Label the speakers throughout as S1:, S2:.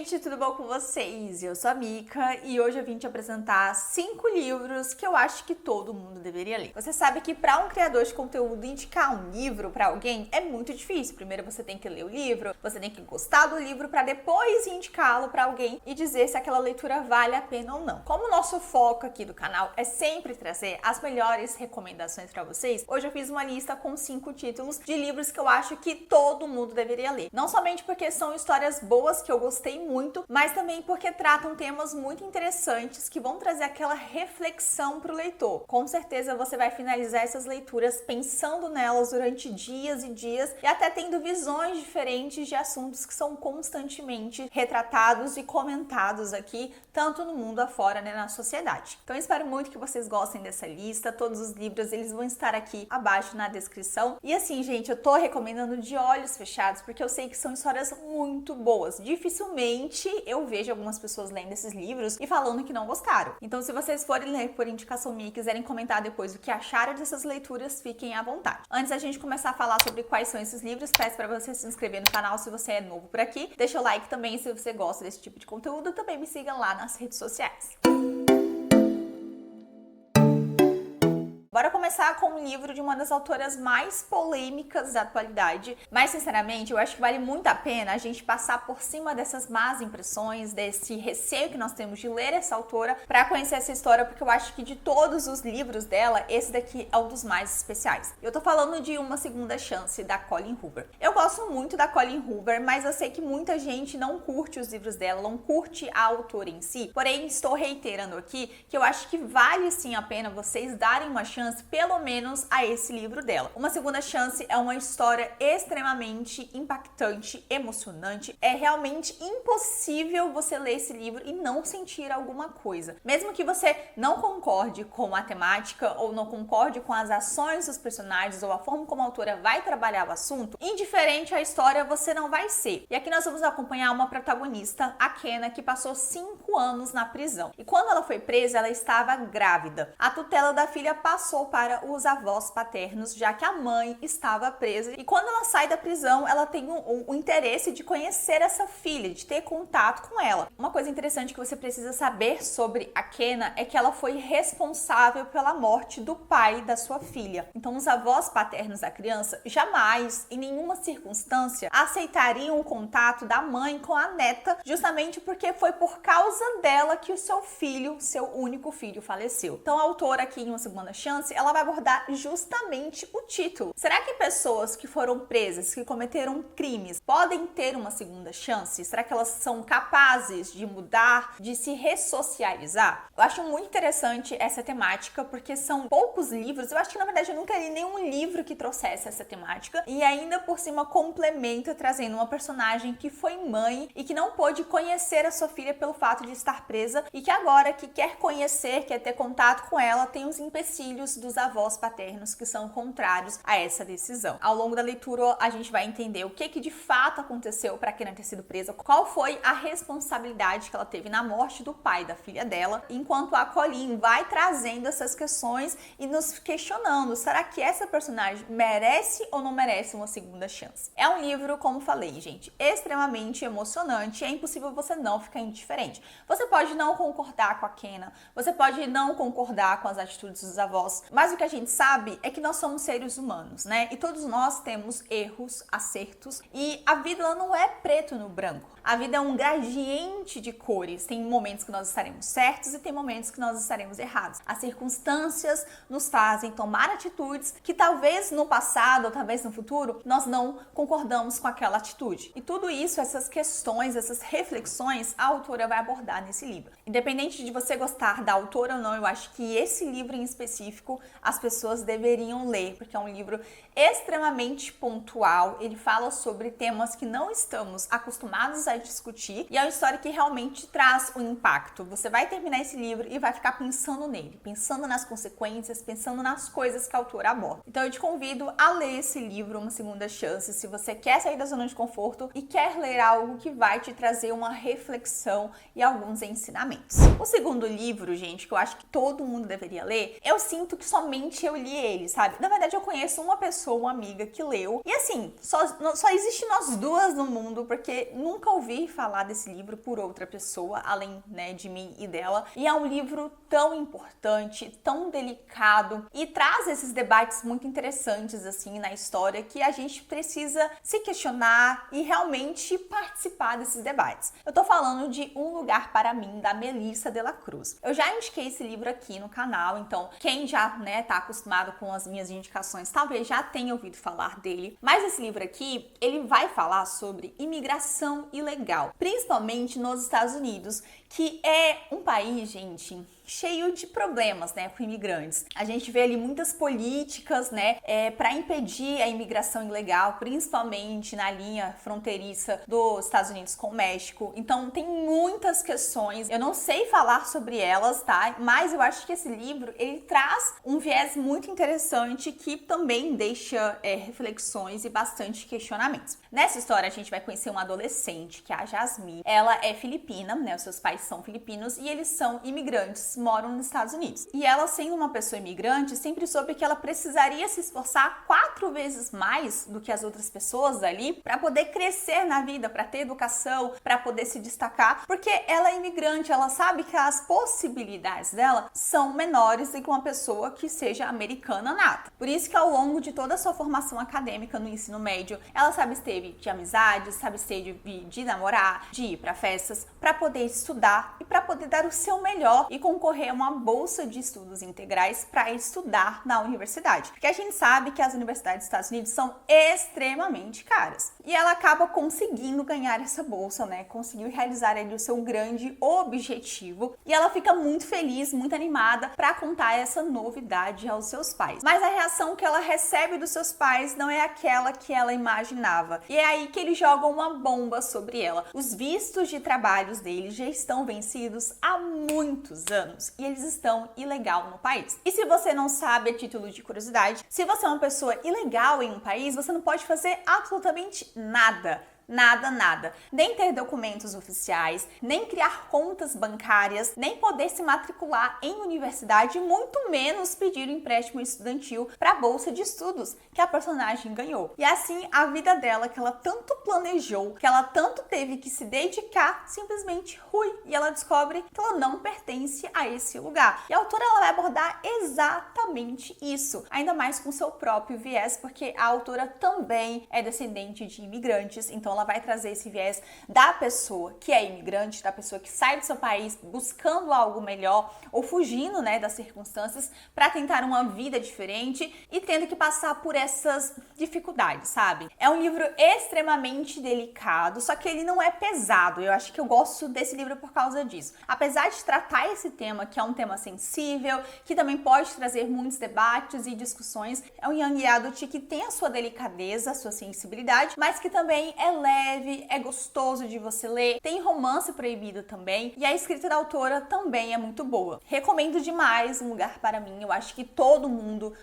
S1: gente, tudo bom com vocês? Eu sou a Mika e hoje eu vim te apresentar 5 livros que eu acho que todo mundo deveria ler. Você sabe que para um criador de conteúdo indicar um livro para alguém é muito difícil. Primeiro você tem que ler o livro, você tem que gostar do livro para depois indicá-lo para alguém e dizer se aquela leitura vale a pena ou não. Como o nosso foco aqui do canal é sempre trazer as melhores recomendações para vocês, hoje eu fiz uma lista com 5 títulos de livros que eu acho que todo mundo deveria ler. Não somente porque são histórias boas que eu gostei muito, mas também porque tratam temas muito interessantes que vão trazer aquela reflexão para o leitor. Com certeza você vai finalizar essas leituras pensando nelas durante dias e dias e até tendo visões diferentes de assuntos que são constantemente retratados e comentados aqui, tanto no mundo afora, né, na sociedade. Então eu espero muito que vocês gostem dessa lista. Todos os livros eles vão estar aqui abaixo na descrição. E assim, gente, eu tô recomendando de olhos fechados porque eu sei que são histórias muito boas. Dificilmente eu vejo algumas pessoas lendo esses livros e falando que não gostaram. Então, se vocês forem ler por indicação minha e quiserem comentar depois o que acharam dessas leituras, fiquem à vontade. Antes da gente começar a falar sobre quais são esses livros, peço para você se inscrever no canal se você é novo por aqui. Deixa o like também se você gosta desse tipo de conteúdo. Também me siga lá nas redes sociais. Bora começar com um livro de uma das autoras mais polêmicas da atualidade, mas sinceramente eu acho que vale muito a pena a gente passar por cima dessas más impressões, desse receio que nós temos de ler essa autora para conhecer essa história, porque eu acho que de todos os livros dela, esse daqui é um dos mais especiais. Eu tô falando de Uma Segunda Chance, da Colleen Hoover. Eu gosto muito da Colleen Hoover, mas eu sei que muita gente não curte os livros dela, não curte a autora em si, porém estou reiterando aqui que eu acho que vale sim a pena vocês darem uma chance pelo menos a esse livro dela. Uma Segunda Chance é uma história extremamente impactante, emocionante. É realmente impossível você ler esse livro e não sentir alguma coisa. Mesmo que você não concorde com a temática ou não concorde com as ações dos personagens ou a forma como a autora vai trabalhar o assunto, indiferente à história você não vai ser. E aqui nós vamos acompanhar uma protagonista, a Kenna, que passou 5 anos na prisão. E quando ela foi presa, ela estava grávida. A tutela da filha passou para os avós paternos, já que a mãe estava presa. E quando ela sai da prisão, ela tem o interesse de conhecer essa filha, de ter contato com ela. Uma coisa interessante que você precisa saber sobre a Kenna é que ela foi responsável pela morte do pai da sua filha. Então, os avós paternos da criança jamais, em nenhuma circunstância, aceitariam o contato da mãe com a neta, justamente porque foi por causa dela que o seu filho, seu único filho, faleceu. Então, a autora aqui em Uma Segunda Chance, ela vai abordar justamente o título. Será que pessoas que foram presas, que cometeram crimes, podem ter uma segunda chance? Será que elas são capazes de mudar, de se ressocializar? Eu acho muito interessante essa temática, porque são poucos livros. Eu acho que, na verdade, eu nunca li nenhum livro que trouxesse essa temática. E ainda por cima complementa trazendo uma personagem que foi mãe e que não pôde conhecer a sua filha pelo fato de estar presa e que agora que quer conhecer, quer ter contato com ela, tem os empecilhos dos avós paternos que são contrários a essa decisão. Ao longo da leitura, a gente vai entender o que de fato aconteceu para Kenna ter sido presa, qual foi a responsabilidade que ela teve na morte do pai da filha dela, enquanto a Colleen vai trazendo essas questões e nos questionando, será que essa personagem merece ou não merece uma segunda chance? É um livro, como falei, gente, extremamente emocionante, é impossível você não ficar indiferente. Você pode não concordar com a Kenna, você pode não concordar com as atitudes dos avós, mas o que a gente sabe é que nós somos seres humanos, né? E todos nós temos erros, acertos, e a vida ela não é preto no branco. A vida é um gradiente de cores. Tem momentos que nós estaremos certos e tem momentos que nós estaremos errados. As circunstâncias nos fazem tomar atitudes que talvez no passado ou talvez no futuro nós não concordamos com aquela atitude. E tudo isso, essas questões, essas reflexões, a autora vai abordar nesse livro. Independente de você gostar da autora ou não, eu acho que esse livro em específico as pessoas deveriam ler, porque é um livro extremamente pontual. Ele fala sobre temas que não estamos acostumados a discutir e é uma história que realmente traz um impacto. Você vai terminar esse livro e vai ficar pensando nele, pensando nas consequências, pensando nas coisas que a autora aborda. Então eu te convido a ler esse livro, Uma Segunda Chance, se você quer sair da zona de conforto e quer ler algo que vai te trazer uma reflexão e alguns ensinamentos. O segundo livro, gente, que eu acho que todo mundo deveria ler, eu sinto que somente eu li ele, sabe? Na verdade, eu conheço uma pessoa, uma amiga que leu, e assim, só existe nós duas no mundo, porque nunca ouvir falar desse livro por outra pessoa, além, né, de mim e dela. E é um livro tão importante, tão delicado e traz esses debates muito interessantes assim na história que a gente precisa se questionar e realmente participar desses debates. Eu tô falando de Um Lugar para Mim, da Melissa de la Cruz. Eu já indiquei esse livro aqui no canal, então quem já, né, tá acostumado com as minhas indicações talvez já tenha ouvido falar dele. Mas esse livro aqui, ele vai falar sobre imigração ilegal, principalmente nos Estados Unidos, que é um país, gente, cheio de problemas, né, com imigrantes. A gente vê ali muitas políticas, né, para impedir a imigração ilegal, principalmente na linha fronteiriça dos Estados Unidos com o México. Então tem muitas questões. Eu não sei falar sobre elas, tá? Mas eu acho que esse livro ele traz um viés muito interessante que também deixa reflexões e bastante questionamentos. Nessa história a gente vai conhecer uma adolescente que é a Jasmine. Ela é filipina, né? Os seus pais são filipinos e eles são imigrantes, moram nos Estados Unidos. E ela, sendo uma pessoa imigrante, sempre soube que ela precisaria se esforçar 4 vezes mais do que as outras pessoas ali para poder crescer na vida, para ter educação, para poder se destacar, porque ela é imigrante, ela sabe que as possibilidades dela são menores do que uma pessoa que seja americana nata. Por isso que ao longo de toda a sua formação acadêmica no ensino médio, ela sabe esteve de amizades, sabe esteve de namorar, de ir para festas, para poder estudar e para poder dar o seu melhor e concorrer a uma bolsa de estudos integrais para estudar na universidade. Porque a gente sabe que as universidades dos Estados Unidos são extremamente caras. E ela acaba conseguindo ganhar essa bolsa, né? Conseguiu realizar ali o seu grande objetivo. E ela fica muito feliz, muito animada para contar essa novidade aos seus pais. Mas a reação que ela recebe dos seus pais não é aquela que ela imaginava. E é aí que eles jogam uma bomba sobre ela. Os vistos de trabalhos deles já estão vencidos há muitos anos e eles estão ilegal no país. E se você não sabe, a título de curiosidade, se você é uma pessoa ilegal em um país, você não pode fazer absolutamente nada. Nada. Nem ter documentos oficiais, nem criar contas bancárias, nem poder se matricular em universidade, muito menos pedir um empréstimo estudantil para a bolsa de estudos que a personagem ganhou. E assim, a vida dela, que ela tanto planejou, que ela tanto teve que se dedicar, simplesmente rui. E ela descobre que ela não pertence a esse lugar. E a autora ela vai abordar exatamente isso, ainda mais com seu próprio viés, porque a autora também é descendente de imigrantes, então ela vai trazer esse viés da pessoa que é imigrante, da pessoa que sai do seu país buscando algo melhor ou fugindo, né, das circunstâncias para tentar uma vida diferente e tendo que passar por essas dificuldades, sabe? É um livro extremamente delicado, só que ele não é pesado. Eu acho que eu gosto desse livro por causa disso. Apesar de tratar esse tema, que é um tema sensível, que também pode trazer muitos debates e discussões, é um young adult que tem a sua delicadeza, a sua sensibilidade, mas que também é leve, é gostoso de você ler, tem romance proibido também e a escrita da autora também é muito boa. Recomendo demais Um Lugar para Mim, eu acho que todo mundo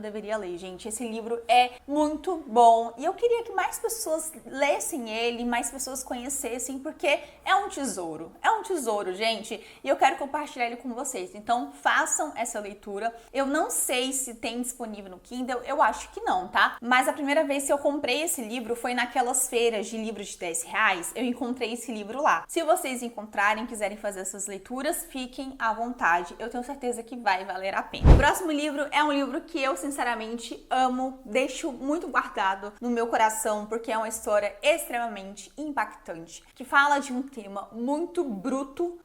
S1: deveria ler, gente. Esse livro é muito bom e eu queria que mais pessoas lessem ele, mais pessoas conhecessem, porque é um tesouro, gente, e eu quero compartilhar ele com vocês. Então façam essa leitura. Eu não sei se tem disponível no Kindle, eu acho que não, tá? Mas a primeira vez que eu comprei esse livro foi naquelas feiras de livros de R$10, eu encontrei esse livro lá. Se vocês encontrarem, quiserem fazer essas leituras, fiquem à vontade. Eu tenho certeza que vai valer a pena. O próximo livro é um livro que eu, sinceramente, amo, deixo muito guardado no meu coração, porque é uma história extremamente impactante, que fala de um tema muito bruto,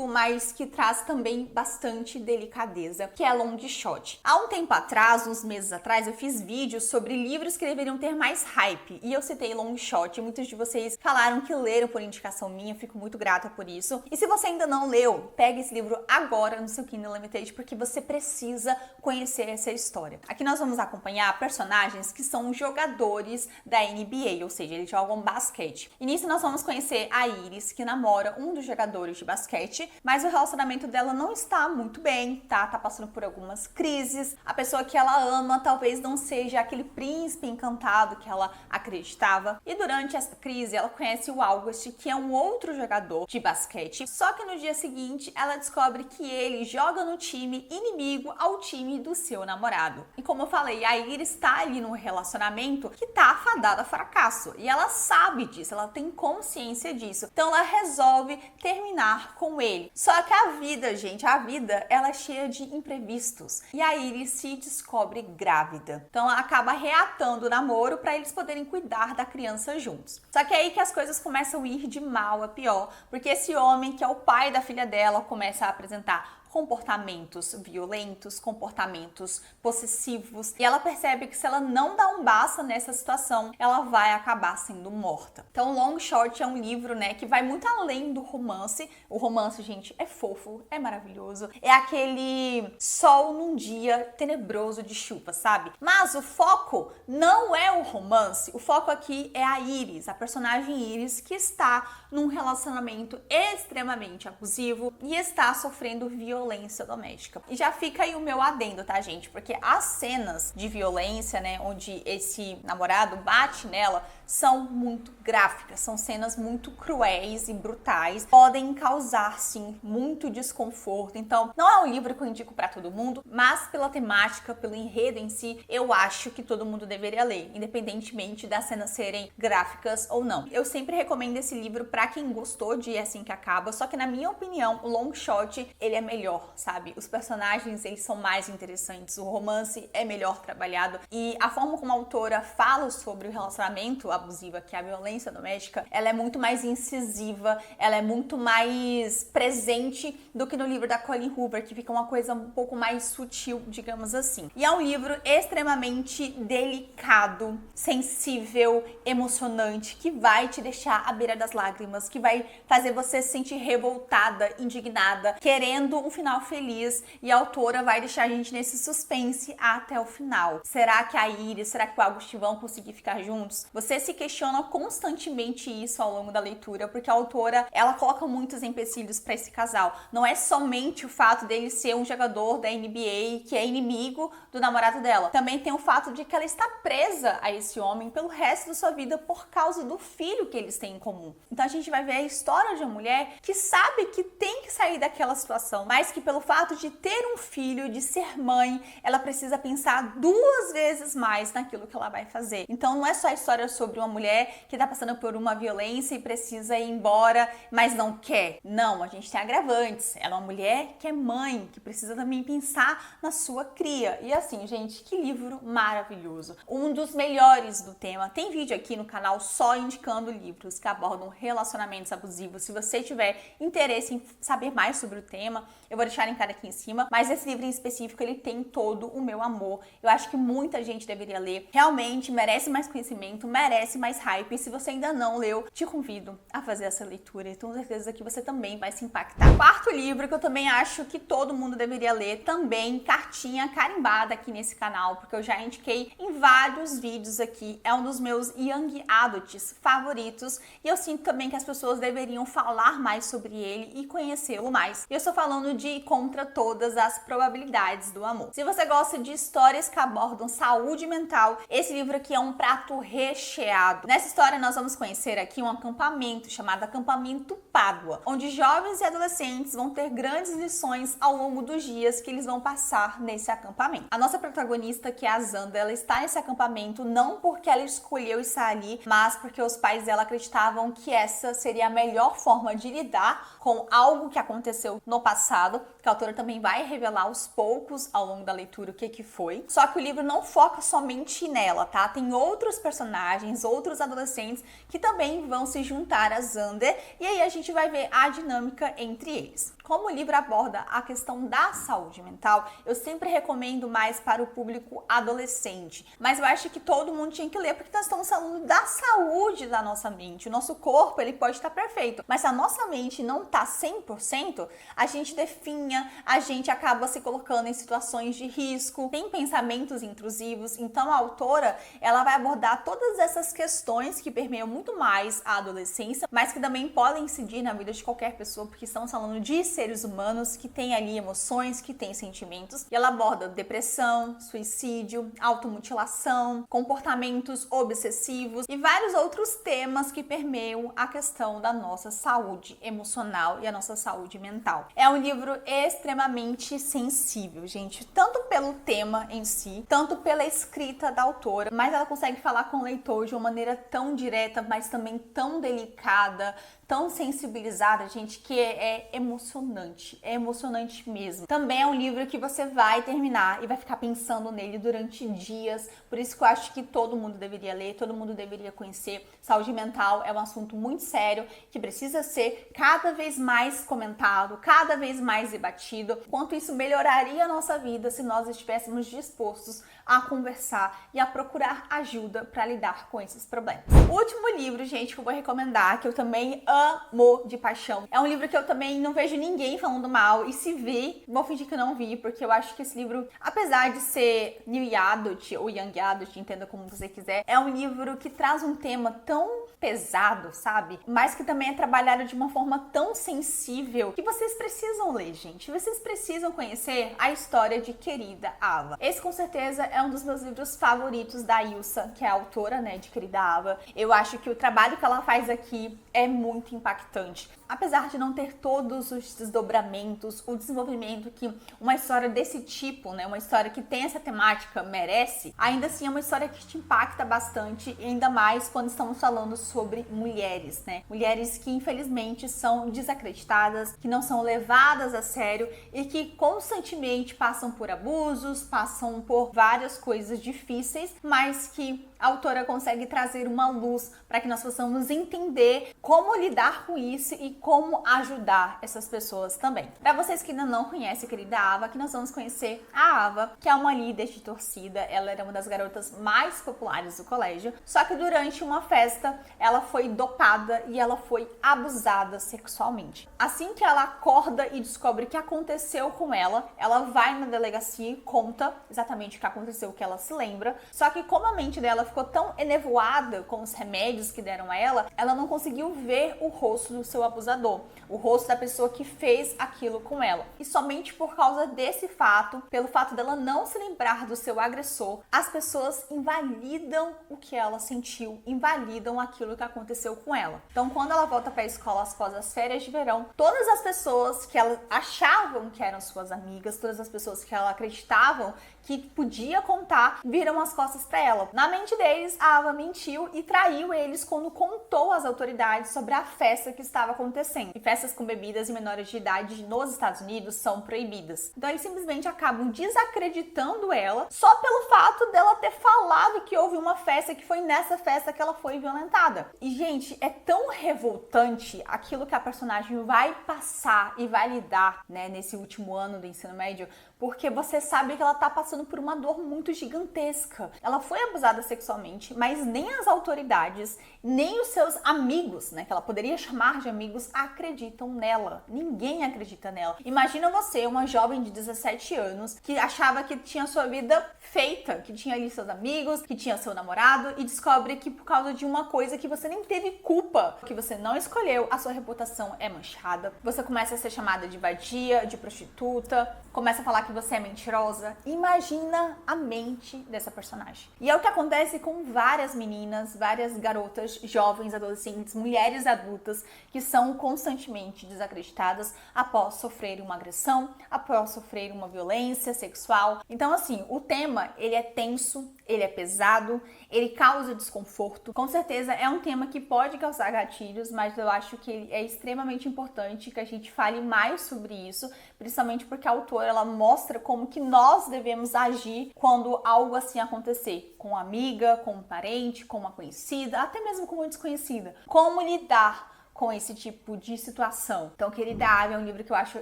S1: mas que traz também bastante delicadeza, que é Long Shot. Há um tempo atrás, uns meses atrás, eu fiz vídeos sobre livros que deveriam ter mais hype, e eu citei Long Shot, e muitos de vocês falaram que leram por indicação minha, eu fico muito grata por isso. E se você ainda não leu, pegue esse livro agora no seu Kindle Unlimited, porque você precisa conhecer essa história. Aqui nós vamos acompanhar personagens que são jogadores da NBA, ou seja, eles jogam basquete. E nisso nós vamos conhecer a Iris, que namora um dos jogadores de basquete, mas o relacionamento dela não está muito bem, tá? Tá passando por algumas crises. A pessoa que ela ama talvez não seja aquele príncipe encantado que ela acredita acreditava. E durante essa crise, ela conhece o August, que é um outro jogador de basquete. Só que no dia seguinte, ela descobre que ele joga no time inimigo ao time do seu namorado. E como eu falei, a Iris está ali num relacionamento que tá afadado a fracasso. E ela sabe disso, ela tem consciência disso. Então ela resolve terminar com ele. Só que a vida, gente, a vida, ela é cheia de imprevistos. E a Iris se descobre grávida. Então ela acaba reatando o namoro para eles poderem cuidar da criança juntos. Só que é aí que as coisas começam a ir de mal a pior, porque esse homem, que é o pai da filha dela, começa a apresentar comportamentos violentos, comportamentos possessivos, e ela percebe que se ela não dá um basta nessa situação, ela vai acabar sendo morta. Então, Long Shot é um livro, né, que vai muito além do romance. O romance, gente, é fofo, é maravilhoso, é aquele sol num dia tenebroso de chuva, sabe? Mas o foco não é o romance, o foco aqui é a Iris, a personagem Iris, que está num relacionamento extremamente abusivo e está sofrendo violência doméstica. E já fica aí o meu adendo, tá, gente? Porque as cenas de violência, né, onde esse namorado bate nela, são muito gráficas, são cenas muito cruéis e brutais, podem causar, sim, muito desconforto. Então, não é um livro que eu indico pra todo mundo, mas pela temática, pelo enredo em si, eu acho que todo mundo deveria ler, independentemente das cenas serem gráficas ou não. Eu sempre recomendo esse livro pra quem gostou de É Assim Que Acaba, só que na minha opinião, o Long Shot, ele é melhor, sabe? Os personagens, eles são mais interessantes, o romance é melhor trabalhado e a forma como a autora fala sobre o relacionamento abusivo, que é a violência doméstica, ela é muito mais incisiva, ela é muito mais presente do que no livro da Colleen Hoover, que fica uma coisa um pouco mais sutil, digamos assim. E é um livro extremamente delicado, sensível, emocionante, que vai te deixar à beira das lágrimas, que vai fazer você se sentir revoltada, indignada, querendo um final feliz, e a autora vai deixar a gente nesse suspense até o final. Será que a Iris, será que o August vão conseguir ficar juntos? Você se questiona constantemente isso ao longo da leitura, porque a autora, ela coloca muitos empecilhos para esse casal. Não é somente o fato dele ser um jogador da NBA que é inimigo do namorado dela. Também tem o fato de que ela está presa a esse homem pelo resto da sua vida por causa do filho que eles têm em comum. Então a gente vai ver a história de uma mulher que sabe que tem que sair daquela situação, mas que pelo fato de ter um filho, de ser mãe, ela precisa pensar 2 vezes mais naquilo que ela vai fazer. Então não é só a história sobre uma mulher que tá passando por uma violência e precisa ir embora, mas não quer. Não, a gente tem agravantes. Ela é uma mulher que é mãe, que precisa também pensar na sua cria. E assim, gente, que livro maravilhoso. Um dos melhores do tema. Tem vídeo aqui no canal só indicando livros que abordam relacionamentos abusivos. Se você tiver interesse em saber mais sobre o tema, eu vou deixar linkado aqui em cima. Mas esse livro em específico, ele tem todo o meu amor. Eu acho que muita gente deveria ler. Realmente merece mais conhecimento, merece mais hype. E se você ainda não leu, te convido a fazer essa leitura. E tenho certeza que você também vai se impactar. Quarto livro que eu também acho que todo mundo deveria ler, também cartinha carimbada aqui nesse canal, porque eu já indiquei em vários vídeos aqui. É um dos meus Young Adults favoritos. E eu sinto também que as pessoas deveriam falar mais sobre ele e conhecê-lo mais. E eu estou falando de Contra Todas as Probabilidades do Amor. Se você gosta de histórias que abordam saúde mental, esse livro aqui é um prato recheado. Nessa história nós vamos conhecer aqui um acampamento chamado Acampamento Pádua, onde jovens e adolescentes vão ter grandes lições ao longo dos dias que eles vão passar nesse acampamento. A nossa protagonista, que é a Xander, ela está nesse acampamento não porque ela escolheu estar ali, mas porque os pais dela acreditavam que essa seria a melhor forma de lidar com algo que aconteceu no passado, que a autora também vai revelar aos poucos ao longo da leitura o que foi. Só que o livro não foca somente nela, tá? Tem outros personagens, outros adolescentes que também vão se juntar a Xander, e aí a gente vai ver a dinâmica entre eles. Como o livro aborda a questão da saúde mental, eu sempre recomendo mais para o público adolescente. Mas eu acho que todo mundo tinha que ler, porque nós estamos falando da saúde da nossa mente. O nosso corpo, ele pode estar perfeito, mas se a nossa mente não está 100%, a gente fofinha, a gente acaba se colocando em situações de risco, tem pensamentos intrusivos. Então a autora, ela vai abordar todas essas questões que permeiam muito mais a adolescência, mas que também podem incidir na vida de qualquer pessoa, porque estamos falando de seres humanos que têm ali emoções, que têm sentimentos. E ela aborda depressão, suicídio, automutilação, comportamentos obsessivos e vários outros temas que permeiam a questão da nossa saúde emocional e a nossa saúde mental. É um livro extremamente sensível, gente, tanto pelo tema em si, tanto pela escrita da autora, mas ela consegue falar com o leitor de uma maneira tão direta, mas também tão delicada, tão sensibilizada, gente, que é emocionante mesmo. Também é um livro que você vai terminar e vai ficar pensando nele durante dias, por isso que eu acho que todo mundo deveria ler, todo mundo deveria conhecer. Saúde mental é um assunto muito sério, que precisa ser cada vez mais comentado, cada vez mais debatido, quanto isso melhoraria a nossa vida se nós estivéssemos dispostos a conversar e a procurar ajuda para lidar com esses problemas. O último livro, gente, que eu vou recomendar, que eu também amo de paixão, é um livro que eu também não vejo ninguém falando mal, e se vi, vou fingir que eu não vi, porque eu acho que esse livro, apesar de ser New Adult ou Young Adult, entenda como você quiser, é um livro que traz um tema tão pesado, sabe? Mas que também é trabalhado de uma forma tão sensível que vocês precisam ler, gente. Vocês precisam conhecer a história de Querida Ava. Esse, com certeza, é um dos meus livros favoritos da Ilsa, que é a autora, né, de Querida Ava. Eu acho que o trabalho que ela faz aqui é muito impactante. Apesar de não ter todos os desdobramentos, o desenvolvimento que uma história desse tipo, né, uma história que tem essa temática merece, ainda assim é uma história que te impacta bastante, e ainda mais quando estamos falando sobre mulheres, né? Mulheres que infelizmente são desacreditadas, que não são levadas a sério e que constantemente passam por abusos, passam por várias coisas difíceis, mas que a autora consegue trazer uma luz para que nós possamos entender como lidar com isso e como ajudar essas pessoas também. Para vocês que ainda não conhecem a Querida Ava, aqui nós vamos conhecer a Ava, que é uma líder de torcida. Ela era uma das garotas mais populares do colégio, só que durante uma festa ela foi dopada e ela foi abusada sexualmente. Assim que ela acorda e descobre o que aconteceu com ela, ela vai na delegacia e conta exatamente o que aconteceu, o que ela se lembra, só que como a mente dela ficou tão enevoada com os remédios que deram a ela não conseguiu ver o rosto do seu abusador, o rosto da pessoa que fez aquilo com ela. E somente por causa desse fato, pelo fato dela não se lembrar do seu agressor, as pessoas invalidam o que ela sentiu, invalidam aquilo que aconteceu com ela. Então, quando ela volta para a escola após as férias de verão, todas as pessoas que ela achavam que eram suas amigas, todas as pessoas que ela acreditavam que podia contar, viram as costas para ela. Na mente deles, a Ava mentiu e traiu eles quando contou às autoridades sobre a festa que estava acontecendo. E festas com bebidas e menores de idade nos Estados Unidos são proibidas. Então eles simplesmente acabam desacreditando ela só pelo fato dela ter falado que houve uma festa, que foi nessa festa que ela foi violentada. E, gente, é tão revoltante aquilo que a personagem vai passar e vai lidar, né, nesse último ano do ensino médio, porque você sabe que ela tá passando por uma dor muito gigantesca. Ela foi abusada sexualmente, mas nem as autoridades, nem os seus amigos, né, que ela poderia chamar de amigos, acreditam nela. Ninguém acredita nela. Imagina você, uma jovem de 17 anos, que achava que tinha sua vida feita, que tinha ali seus amigos, que tinha seu namorado, e descobre que por causa de uma coisa que você nem teve culpa, que você não escolheu, a sua reputação é manchada. Você começa a ser chamada de vadia, de prostituta, começa a falar que você é mentirosa. Imagina a mente dessa personagem. E é o que acontece com várias meninas, várias garotas, jovens, adolescentes, mulheres adultas que são constantemente desacreditadas após sofrerem uma agressão, após sofrerem uma violência sexual. Então, assim, o tema, ele é tenso, ele é pesado, ele causa desconforto. Com certeza é um tema que pode causar gatilhos, mas eu acho que é extremamente importante que a gente fale mais sobre isso, principalmente porque a autora, ela mostra como que nós devemos agir quando algo assim acontecer, com uma amiga, com um parente, com uma conhecida, até mesmo com uma desconhecida. Como lidar com esse tipo de situação. Então, Querida Ave é um livro que eu acho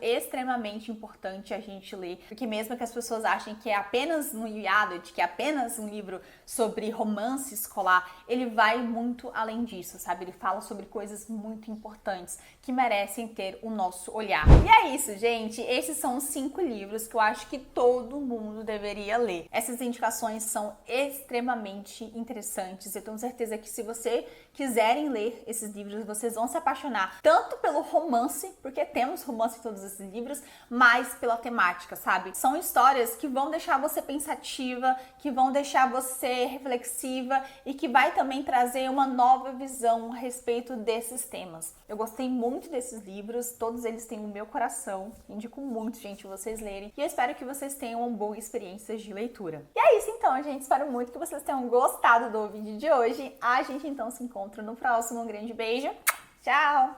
S1: extremamente importante a gente ler, porque mesmo que as pessoas achem que é apenas um young adult, que é apenas um livro sobre romance escolar, ele vai muito além disso, sabe? Ele fala sobre coisas muito importantes que merecem ter o nosso olhar. E é isso, gente. Esses são os 5 livros que eu acho que todo mundo deveria ler. Essas indicações são extremamente interessantes. Eu tenho certeza que se você quiserem ler esses livros, vocês vão se apaixonar tanto pelo romance, porque temos romance em todos esses livros, mas pela temática, sabe? São histórias que vão deixar você pensativa, que vão deixar você reflexiva e que vai também trazer uma nova visão a respeito desses temas. Eu gostei muito desses livros, todos eles têm o meu coração. Indico muito, gente, vocês lerem. E eu espero que vocês tenham uma boa experiência de leitura. E é isso então, gente. Espero muito que vocês tenham gostado do vídeo de hoje. A gente então se encontra no próximo. Um grande beijo. Tchau!